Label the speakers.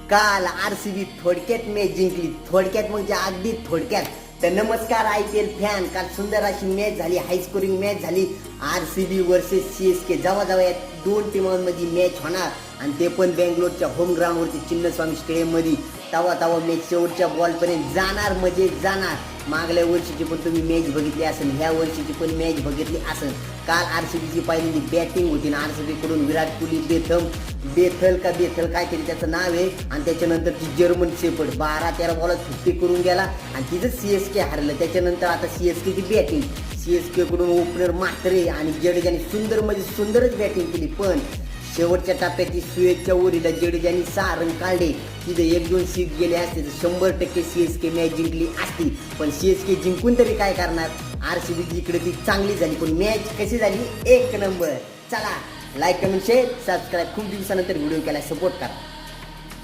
Speaker 1: काल आरसीबी थोडक्यात मॅच जिंकली, थोडक्यात म्हणजे अगदी थोडक्यात. तर नमस्कार IPL फॅन, काल सुंदर अशी मॅच झाली, हाय स्कोरिंग मॅच झाली. RCB versus CSK. जेव्हा जेव्हा या दोन टीमांमध्ये मॅच होणार आणि ते पण बेंगलोरच्या होम ग्राउंडवरती चिन्नस्वामी स्टेडियममध्ये, तेव्हा मॅच शेवटच्या बॉलपर्यंत जाणार म्हणजे जाणार. मागल्या वर्षीची पण तुम्ही मॅच बघितली असेल, ह्या वर्षीची पण मॅच बघितली असेल. काल आरसीबीची पहिल्यांदी बॅटिंग होती ना, आरसीबीकडून विराट कोहली, बेथल काहीतरी त्याचं नाव आहे, आणि त्याच्यानंतरची जर्मन शेपर्ड 12-13 बॉलात 50 करून गेला आणि तिचं CSK हरलं. त्याच्यानंतर आता CSKची बॅटिंग, CSKकडून ओपनर म्हात्रे आणि जडेजाने सुंदरच बॅटिंग केली. पण शेवटच्या टप्प्यात सुएजच्या ओरीला जडेजाने 6 रन काढले. तिथे 1-2 सिक्स गेले असते तर 100% CSK मॅच जिंकली असती. पण CSK जिंकून तरी काय करणार, आरसीबी इकडे ती चांगली झाली, पण मॅच कशी झाली, एक नंबर. चला लाईक, कमेंट, शेअर, सबस्क्राईब. खूप दिवसानंतर व्हिडिओ केला, सपोर्ट करा.